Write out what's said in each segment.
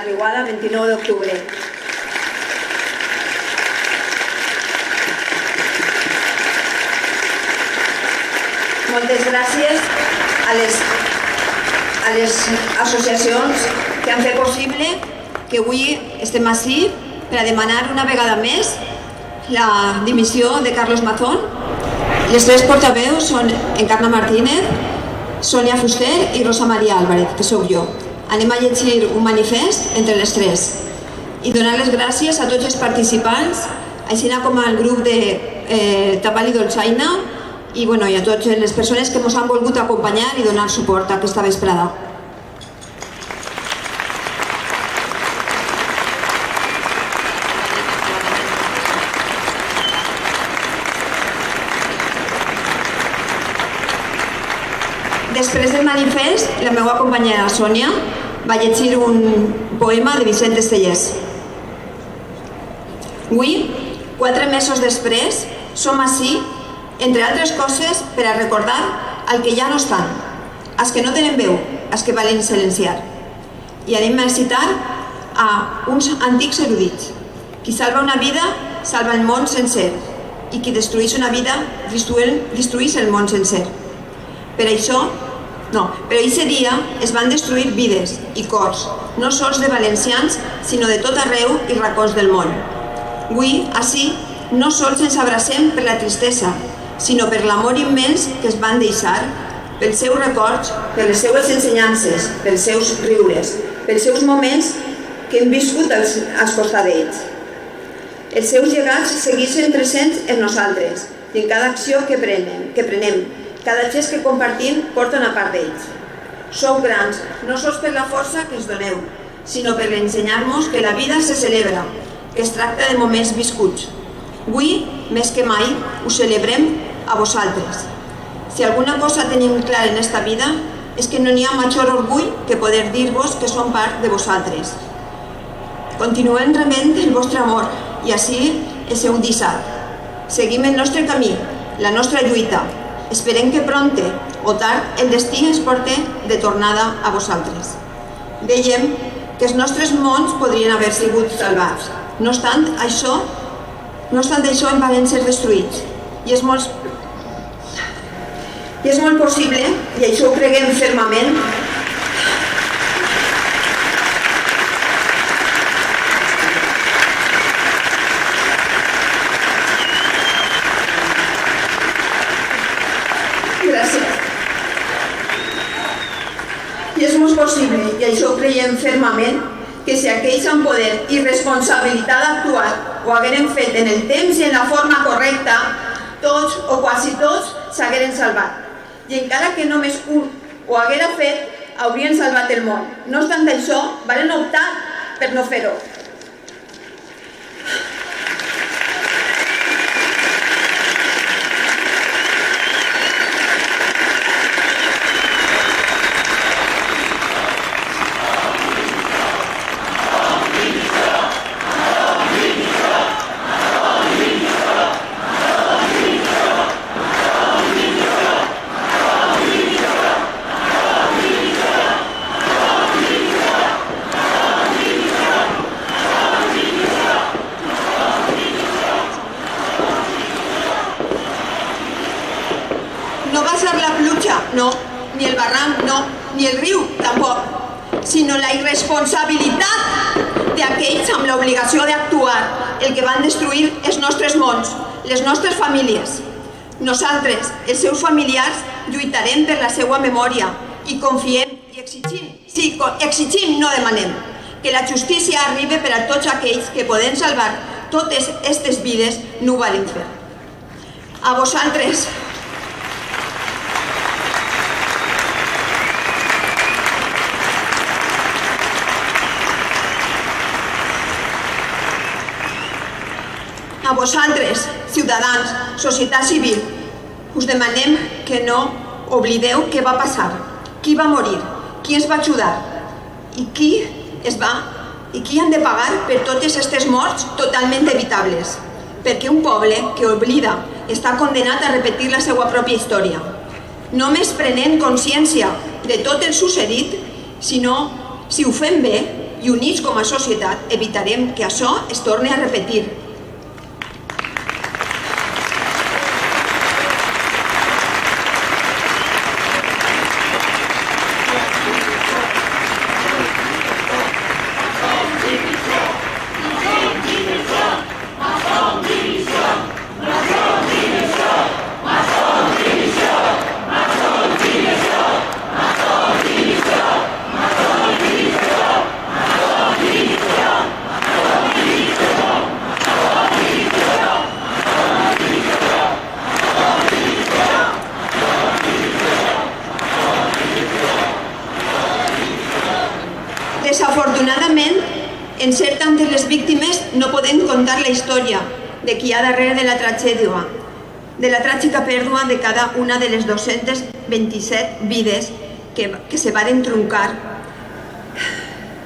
Riuada, 29 d'octubre. Moltes gràcies a les associacions que han fet possible que avui estem ací per a demanar una vegada més la dimissió de Carlos Mazón. Les tres portaveus són Encarna Martínez, Sònia Fuster i Rosa Maria Álvarez, que sóc jo. Anem a llegir un manifest entre les tres i donar les gràcies a tots els participants, així com al grup de Tapal i Dolçaina i a totes les persones que ens han volgut acompanyar i donar suport a aquesta vesprada. Després del manifest, la meva companyera Sònia va llegir un poema de Vicent Estellés. Avui, 4 mesos després, som ací, entre altres coses, per a recordar el que ja no estan, els que no tenen veu, els que valen silenciar. I anem a citar a uns antics erudits. Qui salva una vida, salva el món sencer, i qui destrueix una vida, destrueix el món sencer. Per això, però aquest dia es van destruir vides i cors, no sols de valencians, sinó de tot arreu i racons del món. Avui, ací, no sols ens abracem per la tristesa, sinó per l'amor immens que es van deixar, pels seus records, per les seues ensenyances, pels seus riures, pels seus moments que hem viscut als costats d'ells. Els seus llegats segueixen presents en nosaltres i en cada acció que prenem. Cada gest que compartim porta una part d'ells. Sou grans, no sols per la força que ens doneu, sinó per ensenyar-nos que la vida se celebra, que es tracta de moments viscuts. Avui, més que mai, us celebrem a vosaltres. Si alguna cosa tenim clara en esta vida, és que no n'hi ha major orgull que poder dir-vos que som part de vosaltres. Continuem rebent el vostre amor i així es heu deixat. Seguim el nostre camí, la nostra lluita. Esperem que prompte o tard el destí ens porte de tornada a vosaltres. Dèiem que els nostres mons podrien haver sigut salvats. No obstant això, en van ser destruïts. I és molt possible, i això ho creguem fermament, i això ho creiem fermament, que si aquells amb poder i responsabilitat d'actuar ho hagueren fet en el temps i en la forma correcta, tots o quasi tots s'hagueren salvat. I encara que només un ho haguera fet, haurien salvat el món. No obstant això, varen optar per no fer-ho. No, ni el barranc, no, ni el riu, tampoc, sinó la irresponsabilitat d'aquells amb l'obligació d'actuar, el que van destruir els nostres mons, les nostres famílies. Nosaltres, els seus familiars, lluitarem per la seva memòria i confiem i exigim, no demanem, que la justícia arribi per a tots aquells que poden salvar totes aquestes vides no ho valen fer. A vosaltres, ciutadans, societat civil, us demanem que no oblideu què va passar, qui va morir, qui ens va ajudar i qui han de pagar per totes aquestes morts totalment evitables, perquè un poble que oblida està condenat a repetir la seva pròpia història. Només prenent consciència de tot el succeït, sinó si ho fem bé i units com a societat evitarem que això es torni a repetir. Desafortunadament, en ser tantes les víctimes, no podem contar la història de qui hi ha darrere de la tragèdia, de la tràgica pèrdua de cada una de les 227 vides que se varen truncar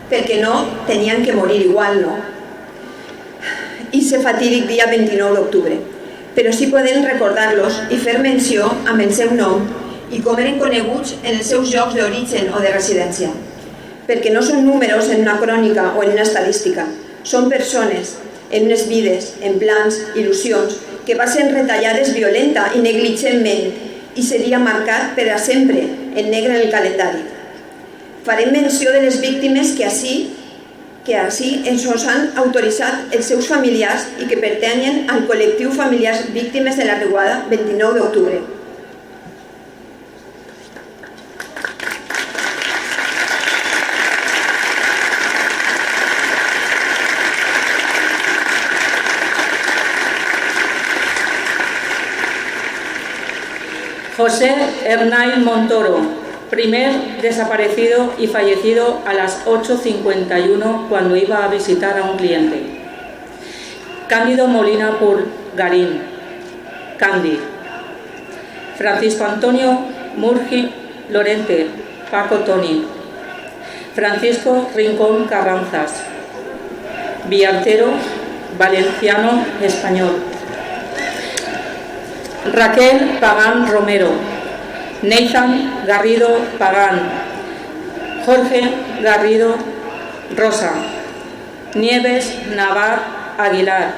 perquè no tenien que morir igual, no? I ese fatídic dia 29 d'octubre. Però sí podem recordar-los i fer menció amb el seu nom i com eren coneguts en els seus llocs d'origen o de residència. Perquè no són números en una crònica o en una estadística, són persones, en unes vides, en plans, il·lusions, que va ser retallades violenta i negligentment i seria marcat per a sempre en negre en el calendari. Farem menció de les víctimes que així ens han autoritzat els seus familiars i que pertanyen al col·lectiu Familiars Víctimes de la Riuada 29 d'octubre. José Hernán Montoro, primer desaparecido y fallecido a las 8:51 cuando iba a visitar a un cliente. Cándido Molina Purgarín, Candy. Francisco Antonio Murgi Lorente, Paco Toni. Francisco Rincón Carranzas, Villartero, valenciano español. Raquel Pagán Romero, Nathan Garrido Pagán, Jorge Garrido Rosa, Nieves Navar Aguilar,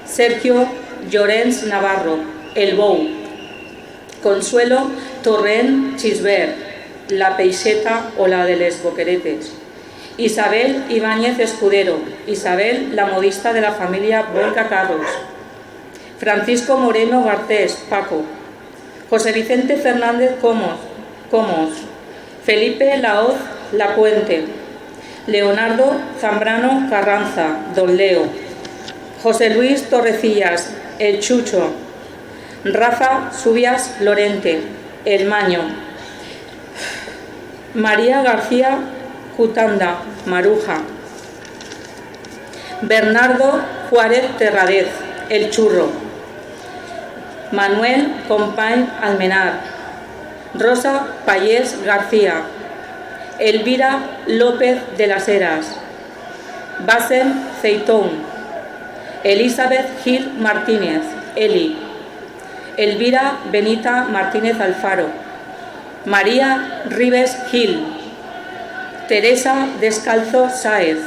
Sergio Llorens Navarro, El Bou, Consuelo Torrent Chisbert, La Peixeta o la de les Boqueretes, Isabel Ibáñez Escudero, Isabel la modista de la familia Volca Carros, Francisco Moreno Garcés, Paco, José Vicente Fernández Comos, Felipe Laoz Lapuente, Leonardo Zambrano Carranza, Don Leo, José Luis Torrecillas, El Chucho, Rafa Subias Lorente, El Maño, María García Jutanda, Maruja, Bernardo Juárez Terradez, El Churro, Manuel Company Almenar, Rosa Payés García, Elvira López de las Heras, Basem Ceitón, Elizabeth Gil Martínez, Eli, Elvira Benita Martínez Alfaro, María Ribes Gil, Teresa Descalzo Sáez,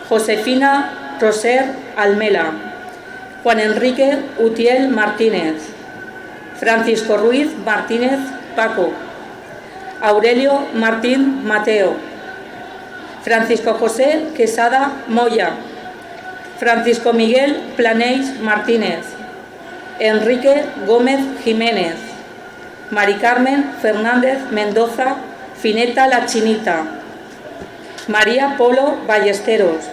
Josefina Roser Almela, Juan Enrique Utiel Martínez, Francisco Ruiz Martínez Paco, Aurelio Martín Mateo, Francisco José Quesada Moya, Francisco Miguel Planeix Martínez, Enrique Gómez Jiménez, Mari Carmen Fernández Mendoza Fineta La Chinita, María Polo Ballesteros,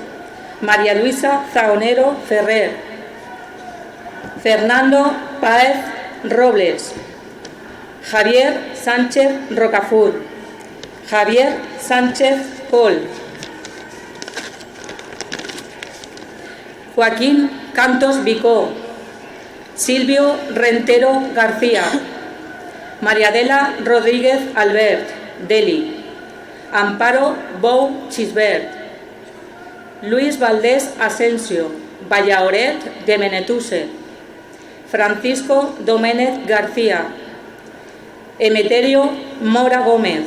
María Luisa Zaonero Ferrer, Fernando Páez Robles, Javier Sánchez Rocafur, Javier Sánchez Col, Joaquín Cantos Vicó, Silvio Rentero García, María Adela Rodríguez Albert, Deli, Amparo Bou Chisbert, Luis Valdés Asensio, Vallaoret de Menetuse, Francisco Doménez García, Emeterio Mora Gómez,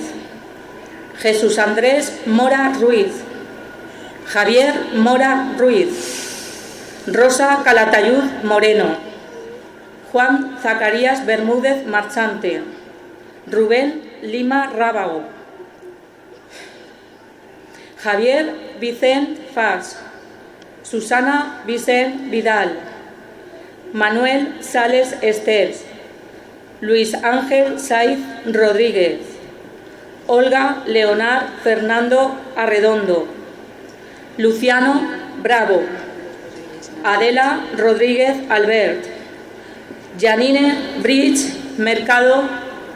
Jesús Andrés Mora Ruiz, Javier Mora Ruiz, Rosa Calatayud Moreno, Juan Zacarías Bermúdez Marchante, Rubén Lima Rábago, Javier Vicent Fas, Susana Vicent Vidal, Manuel Sales Esters, Luis Ángel Saiz Rodríguez, Olga Leonard Fernando Arredondo, Luciano Bravo, Adela Rodríguez Albert, Janine Bridge Mercado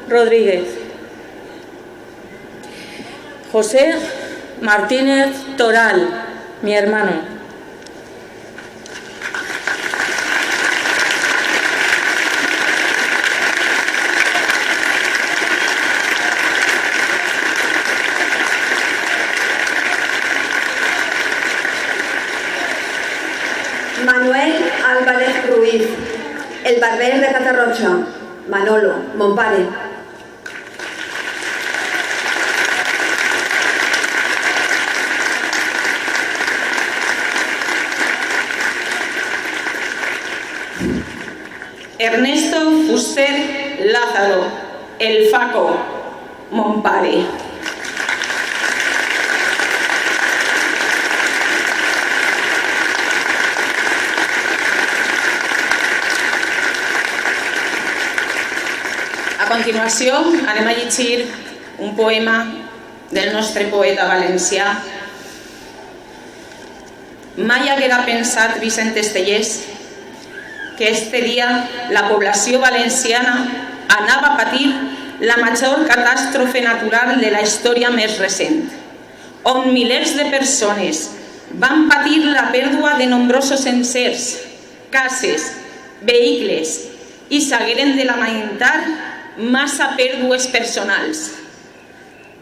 Rodríguez, José Martínez Toral, mi hermano. Manuel Álvarez Ruiz, el barber de Catarroja, Manolo, mon pare. Ernesto Fuster Lázaro, el Faco, mon pare. A continuació anem a llegir un poema del nostre poeta valencià. Mai haguera pensat Vicent Estellés que este dia la població valenciana anava a patir la major catàstrofe natural de la història més recent, on milers de persones van patir la pèrdua de nombrosos encers, cases, vehicles i s'hagueren de lamentar massa pèrdues personals.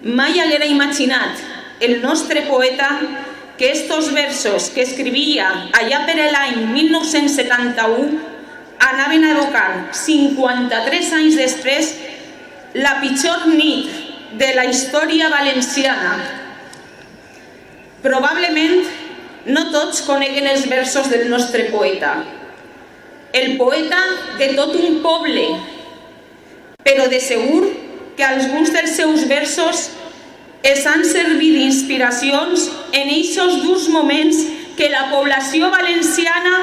Mai haguera imaginat el nostre poeta que estos versos que escrivia allà per l'any 1971 anaven a evocar 53 anys després la pitjor nit de la història valenciana. Probablement no tots coneguen els versos del nostre poeta, el poeta de tot un poble, però de segur que alguns dels seus versos es han servit d'inspiracions en eixos durs moments que la població valenciana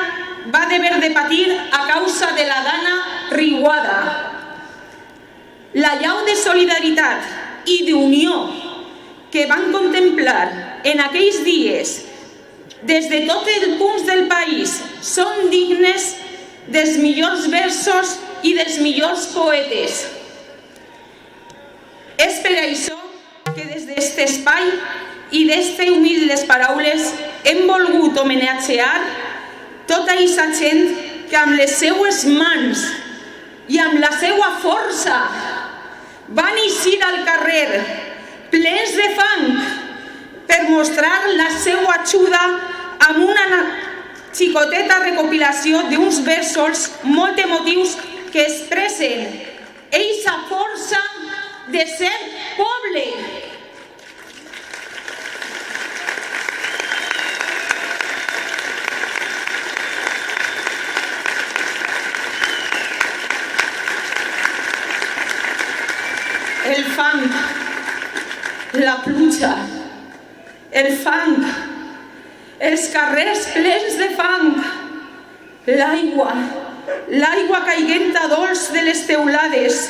va haver de patir a causa de la gana riuada. La llau de solidaritat i d'unió que van contemplar en aquells dies des de tots els punts del país són dignes dels millors versos i dels millors poetes. És per això que des d'aquest espai i d'aquestes humildes paraules hem volgut homenatjar tota aquesta gent que amb les seues mans i amb la seva força van eixir al carrer plens de fang per mostrar la seva ajuda amb una xicoteta recopilació d'uns versos molt emotius que expressen aquesta força de ser poble. El fang, la pluja, el fang, els carrers plens de fang, l'aigua caiguent a dolç de les teulades,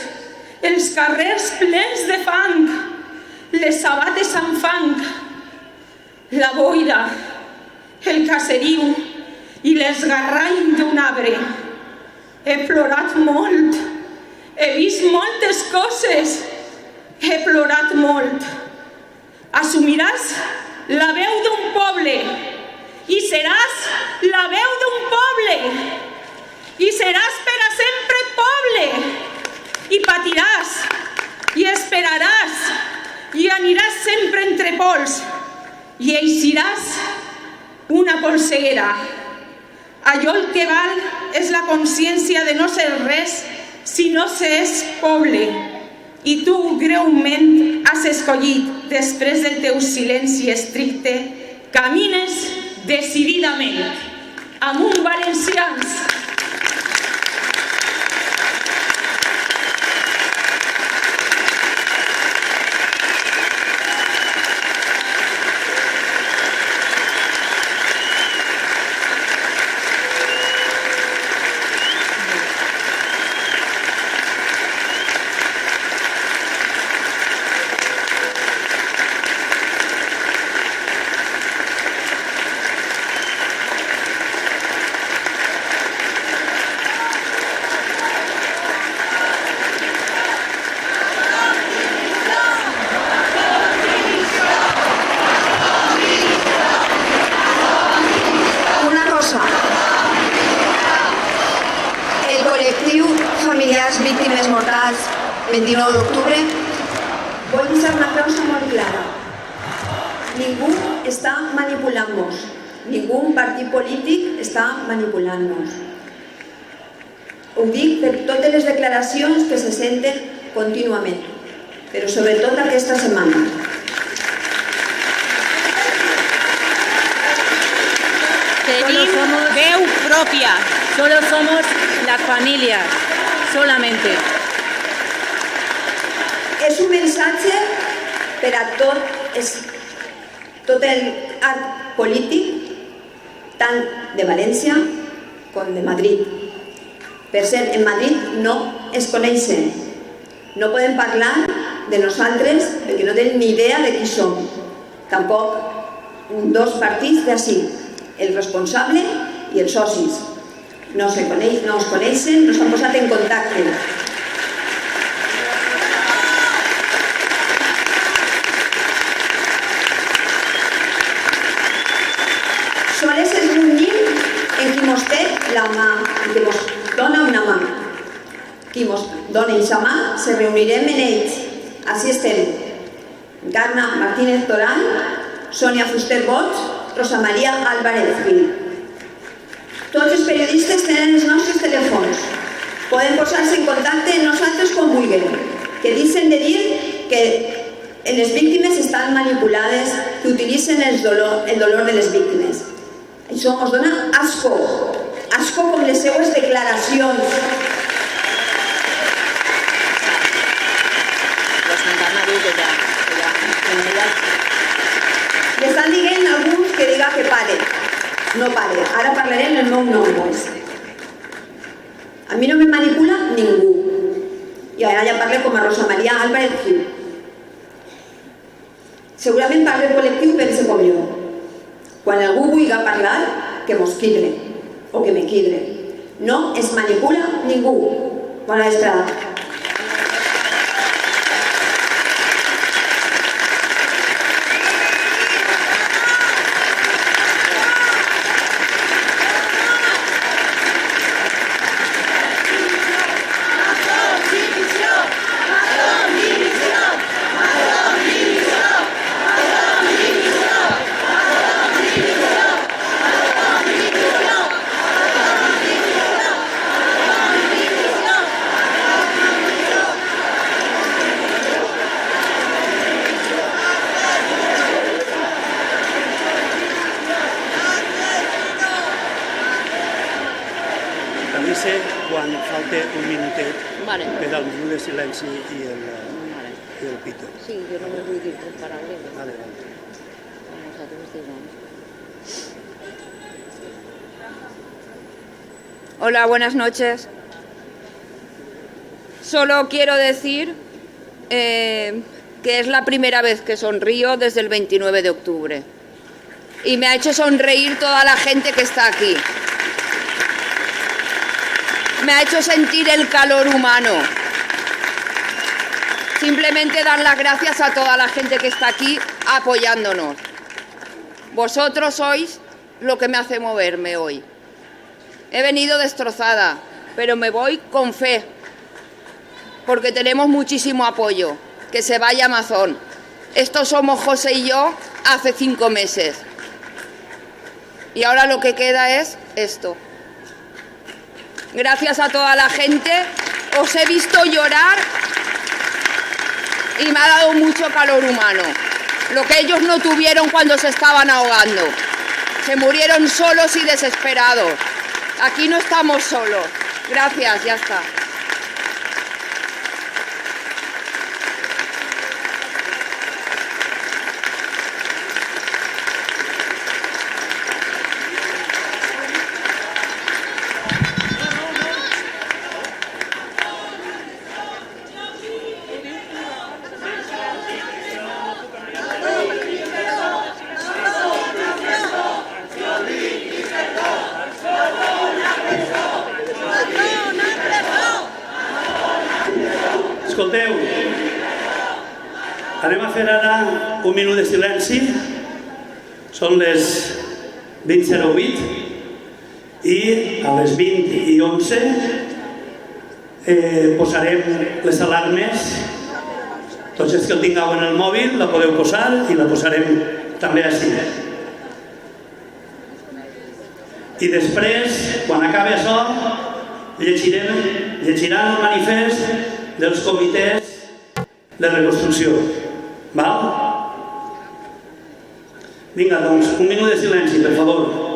els carrers plens de fang, les sabates amb fang, la boira, el caseriu i l'esgarrany d'un arbre. He plorat molt, he vist moltes coses, he plorat molt. Assumiràs la veu d'un poble i seràs la veu d'un poble i seràs per a sempre poble i patiràs i esperaràs i aniràs sempre entre pols i eixiràs una polseguera. Allò el que val és la consciència de no ser res si no s'és poble. I tu, greument, has escollit, després del teu silenci estricte, camines decididament. Amunt, valencians! El col·lectiu Familiars Víctimes Mortals 29 d'octubre vol deixar una cosa molt clara. Ningú està manipulant-nos. Ningú partit polític està manipulant-nos. Ho dic per totes les declaracions que se senten contínuament, però sobretot aquesta setmana. Tenim veu pròpia. Solo somos las familias, solamente. És un missatge per a tot el arc polític, tant de València com de Madrid. Per cert, en Madrid no es coneixen. No podem parlar de nosaltres perquè no tenen ni idea de qui som. Tampoc dos partits d'ací, el responsable i els socis. No es coneixen, no s'han posat en contacte. Sols es reunim en qui mos té la mà, en qui mos dona una mà. Qui mos dona aquesta mà, se reunirem en ells. Així estem. Encarna Martínez Toral, Sònia Fuster Boig, Rosa Maria Álvarez Gil. Tots els periodistes tenen els nostres telèfons. Poden posar-se en contacte amb nosaltres com vulguin. Que deixen de dir que les víctimes estan manipulades, que utilitzen el dolor de les víctimes. Això ens dona asco. Asco com les seues declaracions. Li estan dient alguns que diga que pare. No pare. Ara parlaré en el meu nom, pues. A mi no me manipula ningú. I ara ja parlo com a Rosa Maria Álvarez Gil. Segurament parlo el col·lectiu pense com jo. Quan algú vulgui parlar, que mos quidre, o que me quidre. No es manipula ningú. Bona vesprada. Quan falta un minutet Vale. per al minut de silenci i el pito. Sí, yo no me voy a ir comparable. Vale. Hola, buenas noches. Solo quiero decir que es la primera vez que sonrío desde el 29 de octubre. Y me ha hecho sonreír toda la gente que está aquí. Me ha hecho sentir el calor humano. Simplemente dar las gracias a toda la gente que está aquí apoyándonos. Vosotros sois lo que me hace moverme hoy. He venido destrozada, pero me voy con fe, porque tenemos muchísimo apoyo. Que se vaya Amazon. Estos somos José y yo hace 5 meses. Y ahora lo que queda es esto. Gracias a toda la gente. Os he visto llorar y me ha dado mucho calor humano, lo que ellos no tuvieron cuando se estaban ahogando. Se murieron solos y desesperados. Aquí no estamos solos. Gracias, ya está. Escolteu, anem a fer ara un minut de silenci. Són les 20:08 i a les 20:11 posarem les alarmes. Tots els que el tingueu en el mòbil la podeu posar i la posarem també així. I després, quan acabi això, llegiran el manifest dels comitès de reconstrucció. Val? Vinga, doncs, un minut de silenci, per favor.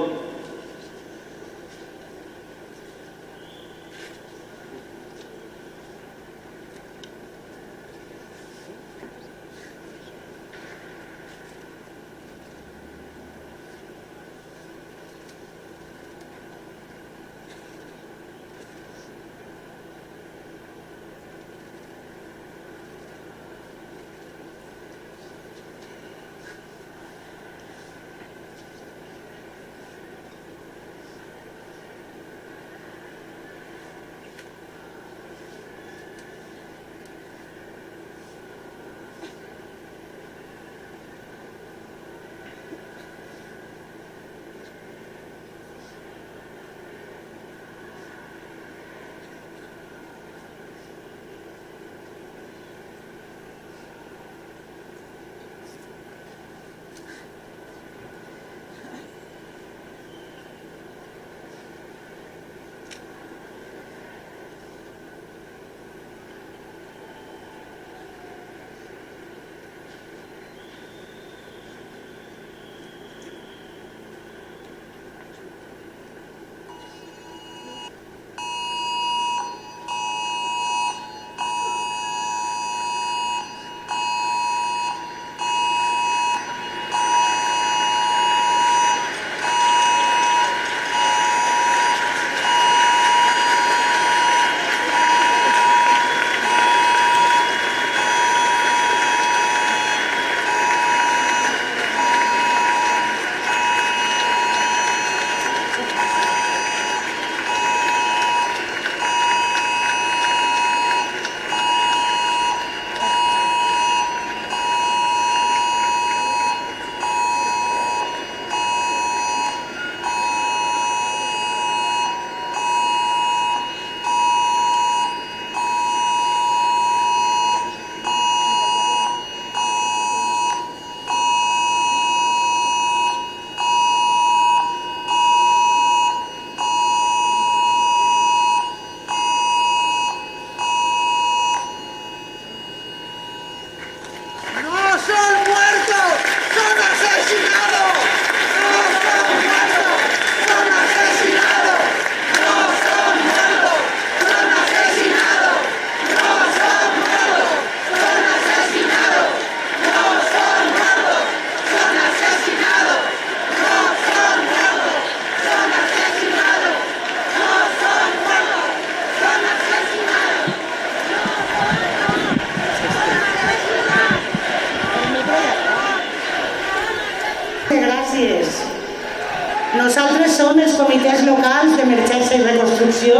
Nosaltres som els comitès locals d'emergència i reconstrucció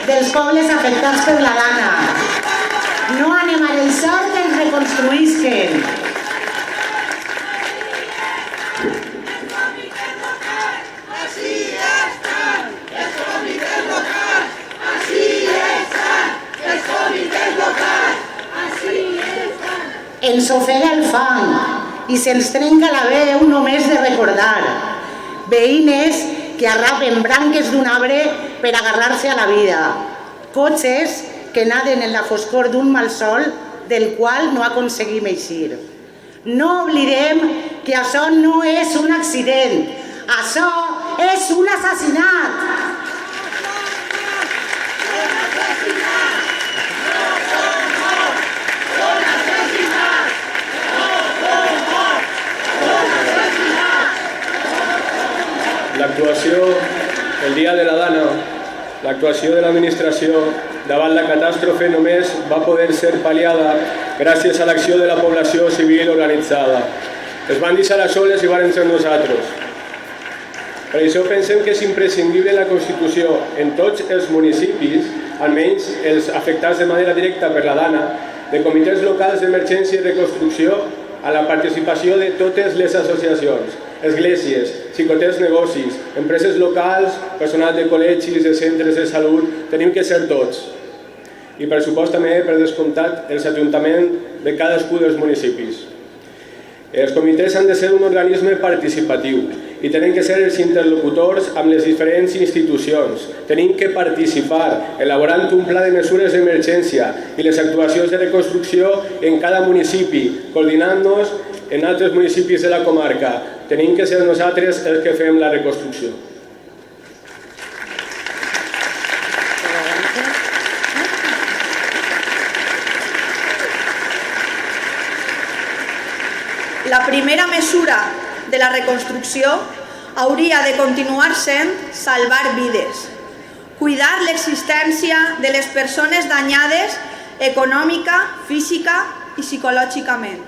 dels pobles afectats per la Dana. No anem a deixar que ens reconstruïsquen. Ens ofega el fang i se'ns trenca la veu només de recordar. Veïnes que arrapen branques d'un arbre per agarrar-se a la vida. Cotxes que naden en la foscor d'un malsol del qual no aconseguim eixir. No oblidem que això no és un accident, això és un assassinat. L'actuació, el dia de la Dana, l'actuació de l'administració davant la catàstrofe només va poder ser pal·liada gràcies a l'acció de la població civil organitzada. Es van deixar a soles i van ser nosaltres. Per això pensem que és imprescindible la constitució en tots els municipis, almenys els afectats de manera directa per la Dana, de comitès locals d'emergència i reconstrucció a la participació de totes les associacions, esglésies, xicotets negocis, empreses locals, personal de col·legis, de centres de salut, tenim que ser tots. I per supost també, per descomptat, els ajuntaments de cadascú dels municipis. Els comitès han de ser un organisme participatiu i tenen que ser els interlocutors amb les diferents institucions. Tenim que participar elaborant un pla de mesures d'emergència i les actuacions de reconstrucció en cada municipi, coordinant-nos en altres municipis de la comarca. Tenim que ser nosaltres els que fem la reconstrucció. La primera mesura de la reconstrucció hauria de continuar sent salvar vides, cuidar l'existència de les persones danyades econòmica, física i psicològicament.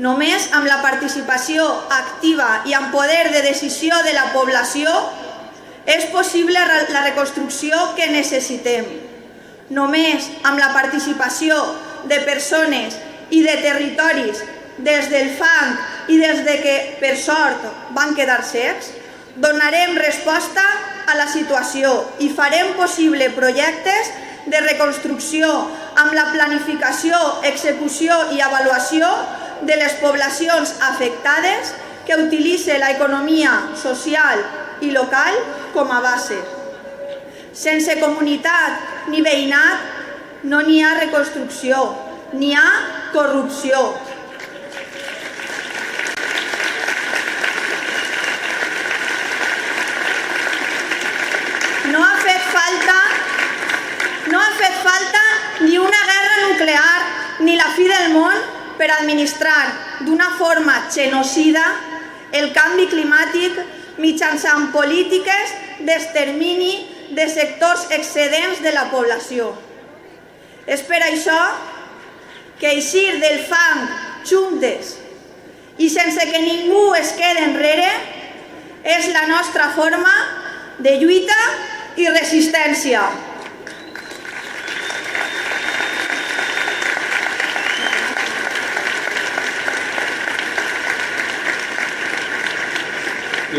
Només amb la participació activa i amb poder de decisió de la població és possible la reconstrucció que necessitem. Només amb la participació de persones i de territoris des del fang i des de que, per sort, van quedar secs, donarem resposta a la situació i farem possible projectes de reconstrucció amb la planificació, execució i avaluació de les poblacions afectades que utilitzen l'economia social i local com a base. Sense comunitat ni veïnat no n'hi ha reconstrucció, n'hi ha corrupció. No ha fet falta ni una guerra nuclear ni la fi del món per administrar d'una forma genocida el canvi climàtic mitjançant polítiques d'extermini de sectors excedents de la població. És per això que eixir del fang juntes i sense que ningú es quede enrere és la nostra forma de lluita i resistència.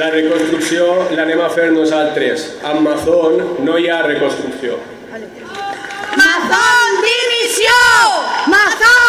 La reconstrucció l'anem a fer nosaltres. Amb Mazón no hi ha reconstrucció. Mazón, dimissió! Mazón!